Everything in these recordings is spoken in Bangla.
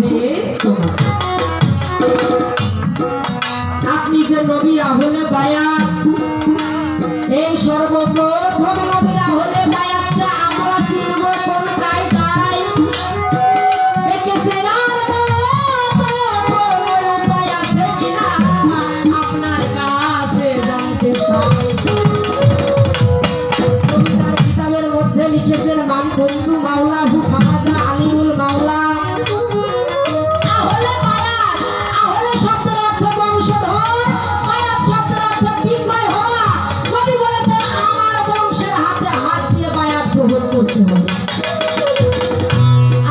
যে আপনি যে নবী আহলে বায়াত, এই সর্বপ্রথম নবী আহলে বায়াতটা আমরা চিনব কোন কায়দায়? একে চেনার কোনো উপায় আছে কিনা আপনার কাছে জানতে চাই। কবিতার কিতাবের মধ্যে লিখেছেন মান বন্ধু মাওলা হু খাজা আলিউল মাওলা। আহলে বায়াত, আহলে শব্দের অর্থ বংশধর, বায়াত শব্দের অর্থ বিস্ময় হওয়া। নবী বলেছেন আমার বংশের হাতে হাত দিয়ে বায়াত গ্রহণ করতে হবে।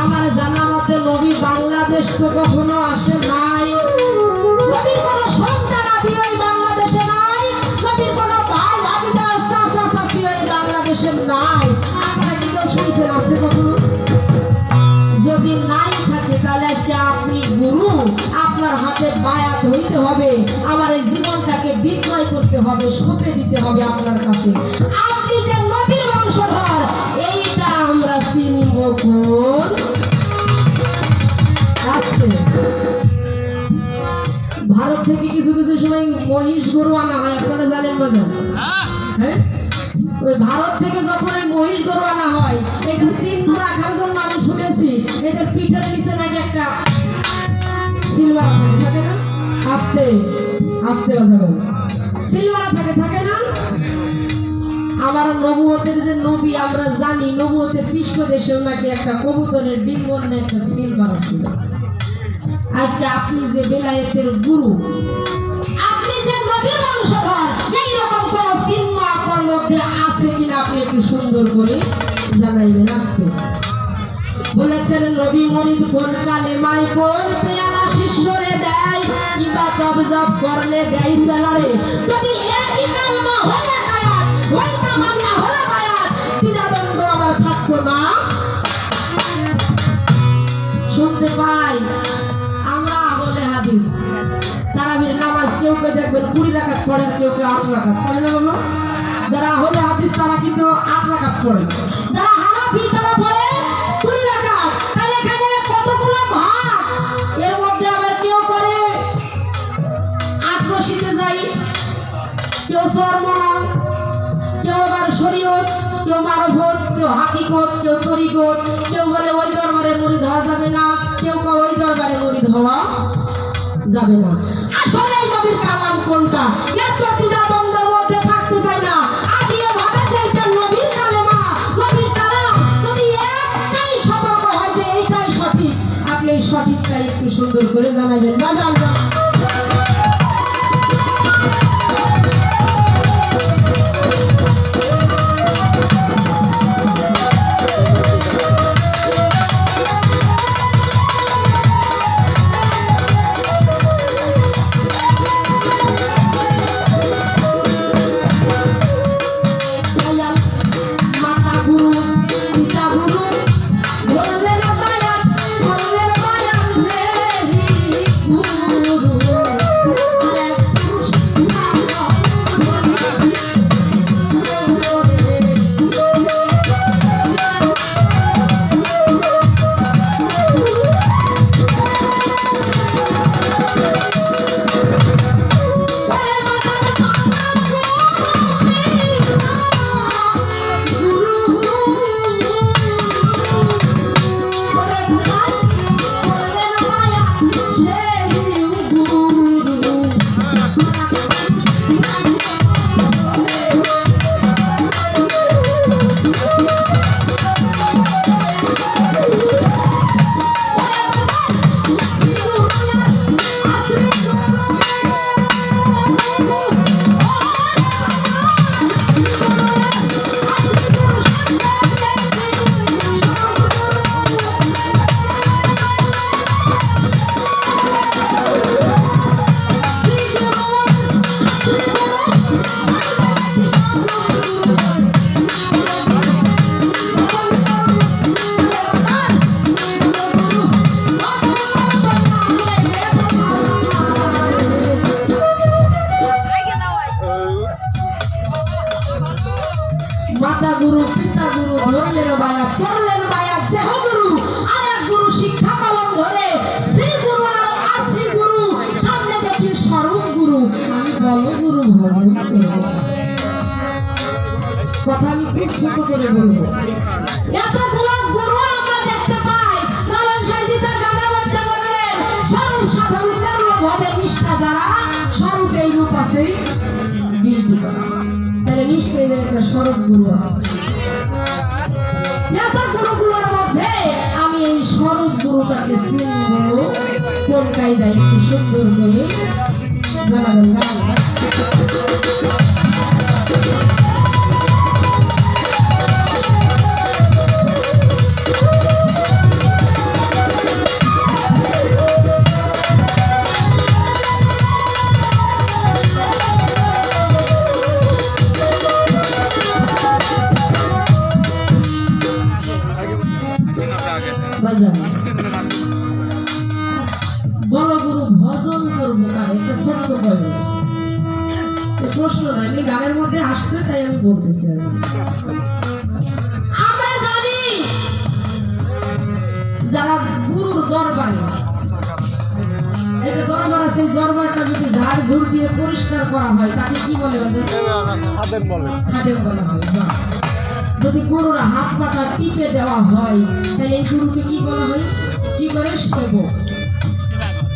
আমার জানা মতে নবী বাংলাদেশ তো কখনো আসে নাই, নবীর কোনো সন্তান আদি ওই বাংলাদেশে নাই, নবীর কোনো ভাই ভাগিদা চাচা চাচি ওই বাংলাদেশে নাই। আপনারা কি কেউ শুনছেন আছে কখনো? যদি নাই থাকে তাহলে আজকে আপনি গুরু, আপনার হাতে বায়াত হইতে হবে, আমার এই জীবনটাকে বিক্রয় করতে হবে, সঁপে দিতে হবে আপনার কাছে। আপনি যে নবীর বংশধর এইটা আমরা চিনব কোন রাস্তে? ভারত থেকে কিছু কিছু সময় মহিষ গরু আনা হয়, আপনারা জানেন বাজার? হ্যাঁ, ওই ভারত থেকে যখন এই মহিষ গরু আনা হয়, একটু চিহ্ন রাখার জন্য আমি শুনেছি এদের পিঠের নিচে নাকি একটা সিলভার থাকে না, আস্তে আস্তে বাজাবেন সিলভার থাকে না। আমার নবুয়তের যে নবী আমরা জানি, নবুয়তের পৃষ্ঠ দেশেও নাকি একটা কবুতরের ডিম্বর না একটা সিলভার ছিল। আজকে আপনি যে বেলায়েতের গুরু, আপনি যে নবীর বংশধর, এইরকম কোন চিহ্ন আপনার মধ্যে আছে কিনা আপনি একটু সুন্দর করে জানাইবেন। আসতে বলেছেন নবী মরিদ কোন কালেমায় কোন পেয়ালা শিষ্যরে দেয়, কিবা তবজাব করলে দেয় সেলারে। যদি একই কালেমা হয়ে বায়াত হইতাম আমি আহলে বায়াত, দ্বিধাদ্বন্দ্ব আমার থাকতো না। শুনতে পাই আমরা আহলে হাদিস, তারাবির নামাজ কেউ কেউ দেখবেন 20 রাকাত পড়েন, কেউ কেউ 8 রাকাত পড়ে না বাবা। যারা আহলে হাদিস তারা কিন্তু 8 রাকাত পড়ে, যারা হানাফি তারা পড়ে 20 রাকাত। তাহলে এখানে কতগুলো ভাগ? এর মধ্যে আবার কেউ করে 8 রশিদে যাই, কেউ সরমনা, কেউ আবার শরীয়ত, কেউ মারফত, কেউ হাকিকত, কেউ তরিকত, কেউ বলে ওই দরবারে মুরিদ হওয়া যাবে না, কেউ ওই দরবারে মুরিদ হওয়া যাবে না। আসলে নবীর কালাম কোনটা? এত দ্বিধাদ্বন্দ্বের মধ্যে থাকতে চাই না। আদিও ভাবে যে এটা নবীর কালেমা, নবীর কালাম। যদি একটাই সতর্ক হয় যে এইটাই সঠিক, আপনি এই সঠিকটাই একটু সুন্দর করে জানাবেন। বাজান মাতা গুরু পিতা গুরু ধরলেন বায়াত, করলেন বায়াত, দেহ গুরু আর এক গুরু শিক্ষা পালন ধরে ভজন করব। কথা আমি খুব ছোট করে বলবো। এতগুলো গুরু আমরা দেখতে পাই। লালন সাঁইজি তার গানের মধ্যে বললেন, স্বরূপ সাধন পূর্ণভাবে নিষ্ঠা যারা স্বরূপেই রূপ আছে গিলতি করা। তাহলে নিশ্চয়ই একটা স্বরূপ গুরু আছে। এত গুরুগুলোর মধ্যে আমি এই স্বরূপ গুরুটাকে চিনব কোন কায়দায় একটু সুন্দর করে জানাবেন গান। বড় গুরু ভজন করবো কার একটা ছোট্ট বলে প্রশ্ন না, এমনি গানের মধ্যে আসছে তাই আমি বলতেছি। আমরা জানি যারা গুরুর দরবারে, একটা দরবার আছে, দরবারটা যদি ঝাড় ঝুড় দিয়ে পরিষ্কার করা হয় তাকে কি বলে? খাদেম বলা হয়। যদি গুরুর হাত পাটা টিপে দেওয়া হয় তাহলে এই গুরুকে কি বলা হয়? কি করে? সেবক।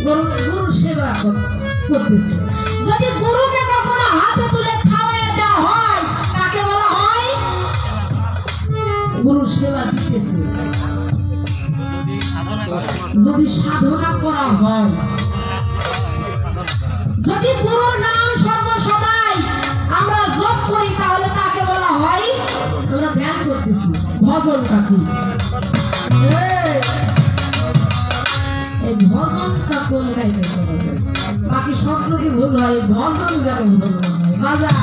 গুরুর সেবা করতেছে। যদি গুরুকে কখনো হাতে তুলে খাওয়ায় দেওয়া হয় তাকে বলা হয় গুরুর সেবা দিতেছে। যদি সাধনা করা হয়, যদি গুরুর নাম সর্বসদাই আমরা জপ করি তাহলে তাকে বলা হয় আমরা ধ্যান করতেছি। ভজনটা কি? এই ভজনটা কোন কায়দায় করা যায়? বাকি সব যদি ভুল হয়, ভজন যেন ভুল না হয়। বাজার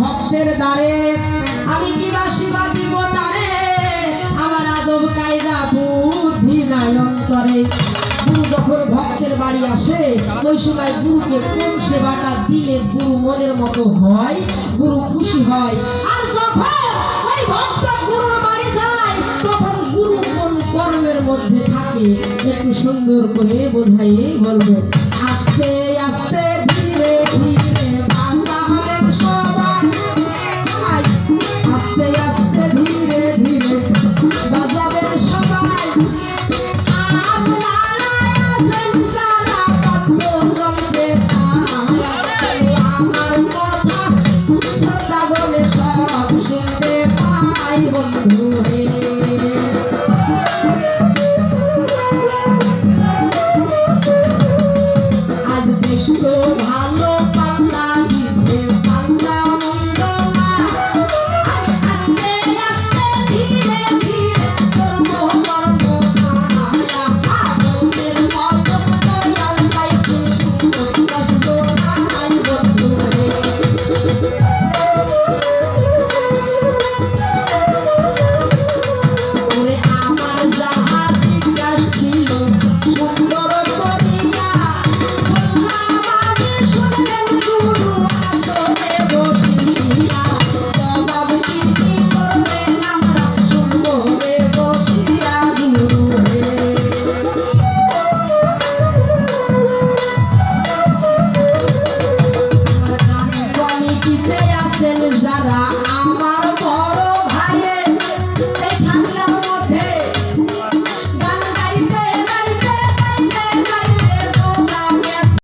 ভক্তের দ্বারে আমি কিবা সেবা দিব তারে, আমার আদব কায়দা বুদ্ধি নাই অন্তরে। গুরু যখন ভক্তের বাড়ি আসে ওই সময় গুরুকে কোন সেবাটা দিলে গুরু মনের মতো হয়, গুরু খুশি হয়। আর যখন ওই ভক্ত গুরুর বাড়ি যায় তখন গুরু কোন কর্মের মধ্যে থাকে একটু সুন্দর করে বোঝাইয়ে বলবে। আস্তে আস্তে